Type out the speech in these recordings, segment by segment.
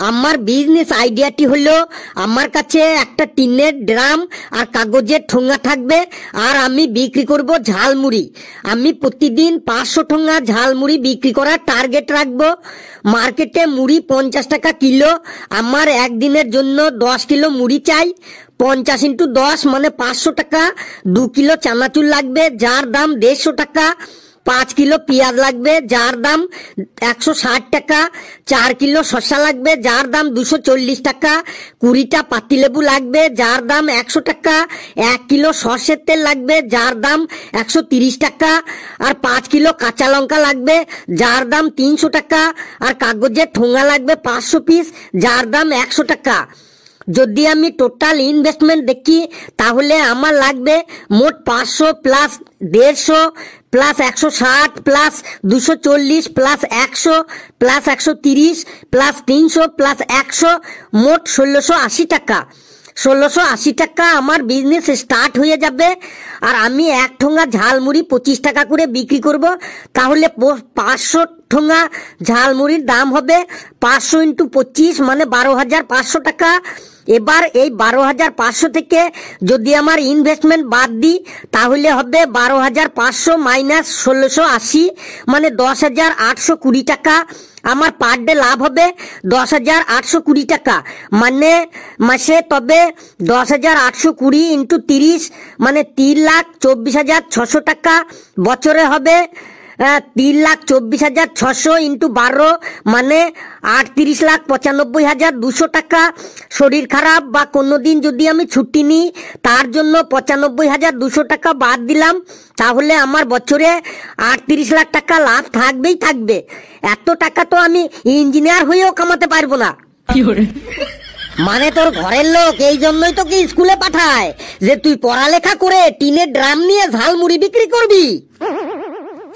আমার বিজনেস আইডিয়াটি হলো আমার কাছে একটা টিনের ড্রাম আর কাগজের ঠোঙা থাকবে আর আমি বিক্রি করব ঝালমুড়ি। আমি প্রতিদিন 500 ঠোঙা ঝালমুড়ি বিক্রি করার টার্গেট রাখবো। মার্কেটে মুড়ি 50 টাকা কিলো, আমার একদিনের জন্য 10 কিলো মুড়ি চাই। 50 × 10 মানে 500 টাকা। 2 কিলো চানাচুর লাগবে যার দাম 150 টাকা। 5 কিলো পেঁয়াজ লাগবে যার দাম 160 টাকা। 4 কিলো শসা লাগবে যার দাম 240 টাকা। 20টা পাতিলেবু লাগবে যার দাম 100 টাকা। 1 কিলো সরষের তেল লাগবে যার দাম 130 টাকা। আর 5 কিলো কাঁচা লঙ্কা লাগবে যার দাম 300 টাকা। আর কাগজের ঠোঙা লাগবে 500 পিস যার দাম 100 টাকা। যদি আমি টোটাল ইনভেস্টমেন্ট দেখি তাহলে আমার লাগবে মোট 500 plus 150 plus 160 plus 240 plus 100 plus 130 plus 300 plus 100 মোট 1680 টাকা। 1680 টাকা আমার বিজনেস স্টার্ট হয়ে যাবে। আর আমি এক ঠোঙা ঝালমুড়ি 25 টাকা করে বিক্রি করব। তাহলে 500 ঠোঙা ঝালমুড়ির দাম হবে 500 × 25 মানে 12,500 টাকা। এবার এই 12,500 থেকে যদি আমার ইনভেস্টমেন্ট বাদ দিই তাহলে হবে 12,500 মাইনাস 1680 মানে 10,820 টাকা। আমার পার ডে লাভ হবে 10,820 টাকা মানে মাসে। তবে 10,820 × 30 মানে 3,24,600 টাকা। বছরে হবে 3,24,600 × 12 মানে 38,95,200 টাকা। শরীর খারাপ বা কোনো দিন যদি আমি ছুটি নিই তার জন্য 95,200 টাকা বাদ দিলাম, তাহলে আমার বছরে 38 লাখ টাকা লাভ থাকবেই থাকবে। এত টাকা তো আমি ইঞ্জিনিয়ার হয়েও কামাতে পারবো না। মানে তোর ঘরের লোক এই জন্যই তোকে স্কুলে পাঠায় যে তুই পড়ালেখা করে টিনের ড্রাম নিয়ে ঝালমুড়ি বিক্রি করবি।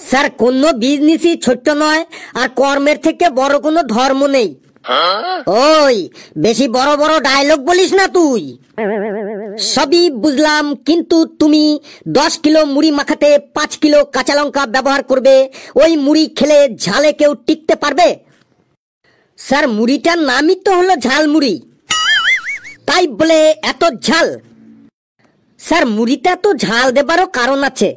স্যার, কোনো বিজনেসই ছোট্ট নয়, আর কর্মের থেকে বড় কোনো ধর্ম নেই। ওই বেশি বড় বড় ডায়লগ বলিস না তুই। সবই বুঝলাম, কিন্তু তুমি 10 কিলো মুড়ি মাখাতে 5 কিলো কাঁচা লঙ্কা ব্যবহার করবে। ওই মুড়ি খেলে ঝালে কেউ টিকতে পারবে? স্যার, মুড়িটার নামই তো হলো ঝালমুড়ি, তাই বলে এত ঝাল? স্যার, মুড়িটা তো ঝাল দেবারও কারণ আছে।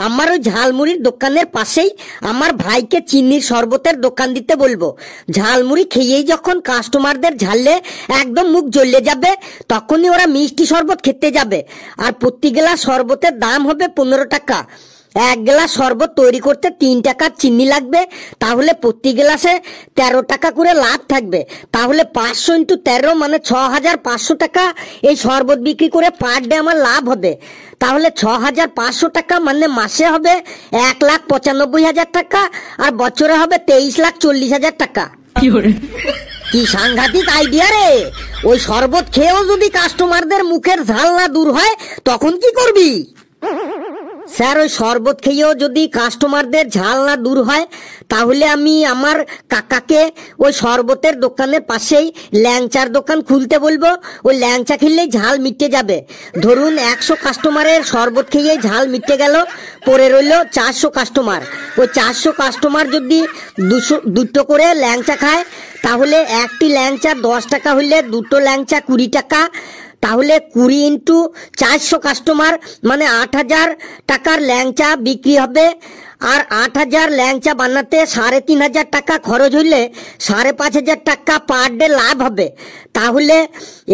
আমার ওই ঝালমুড়ির দোকানের পাশেই আমার ভাইকে চিনির শরবতের দোকান দিতে বলবো। ঝালমুড়ি খেয়েই যখন কাস্টমারদের ঝাললে একদম মুখ জ্বলে যাবে তখনই ওরা মিষ্টি শরবত খেতে যাবে। আর প্রতি গ্লাস শরবতের দাম হবে 15 টাকা। 1 গ্লাস শরবত তৈরি করতে 3 টাকার চিনি লাগবে, তাহলে প্রতি গ্লাসে 13 টাকা করে লাভ থাকবে। তাহলে 500 × 13 মানে 6,500 টাকা এই শরবত বিক্রি করে পার ডে আমার লাভ হবে। তাহলে 6,500 টাকা মানে মাসে হবে 1,95,000 টাকা, আর বছরে হবে 23,40,000 টাকা। কি সাংঘাতিক আইডিয়া রে! ওই শরবত খেয়েও যদি কাস্টমারদের মুখের ঝাল না দূর হয় তখন কি করবি? স্যার, ওই শরবত খেয়েও যদি কাস্টমারদের ঝাল না দূর হয় তাহলে আমি আমার কাকাকে ওই শরবতের দোকানের পাশেই ল্যাংচার দোকান খুলতে বলবো। ওই ল্যাংচা খেলেই ঝাল মিটে যাবে। ধরুন 100 কাস্টমারের শরবত খেয়েই ঝাল মিটে গেল, পরে রইল 400 কাস্টমার। ওই 400 কাস্টমার যদি 2টো করে ল্যাংচা খায় তাহলে একটি ল্যাংচা 10 টাকা হলে 2টো ল্যাংচা 20 টাকা। তাহলে 20 × 400 কাস্টমার মানে 8,000 টাকার ল্যাংচা বিক্রি হবে। আর 8,000 ল্যাংচা বানাতে 3,500 টাকা খরচ হইলে 5,500 টাকা পার ডে লাভ হবে। তাহলে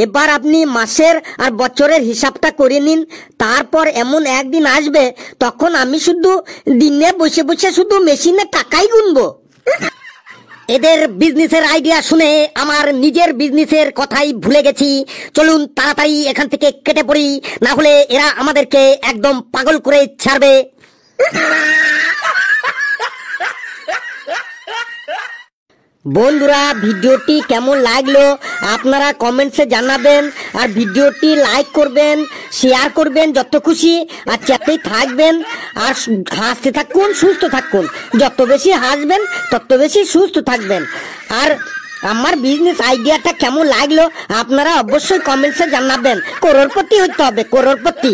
এবার আপনি মাসের আর বছরের হিসাবটা করে নিন। তারপর এমন একদিন আসবে তখন আমি শুধু দিনে বসে বসে শুধু মেশিনে টাকাই গুনবো। এদের বিজনেসের আইডিয়া শুনে আমার নিজের বিজনেসের কথাই ভুলে গেছি। চলুন তাড়াতাড়ি এখান থেকে কেটে পড়ি, না হলে এরা আমাদেরকে একদম পাগল করে ছাড়বে। বন্ধুরা, ভিডিওটি কেমন লাগলো আপনারা কমেন্টসে জানাবেন। আর ভিডিওটি লাইক করবেন, শেয়ার করবেন যত খুশি, আর চ্যাটেই থাকবেন। আর হাসতে থাকুন, সুস্থ থাকুন। যত বেশি হাসবেন তত বেশি সুস্থ থাকবেন। আর আমার বিজনেস আইডিয়াটা কেমন লাগলো আপনারা অবশ্যই কমেন্টসে জানাবেন। করোড়পতি হতে হবে, করোড়পতি।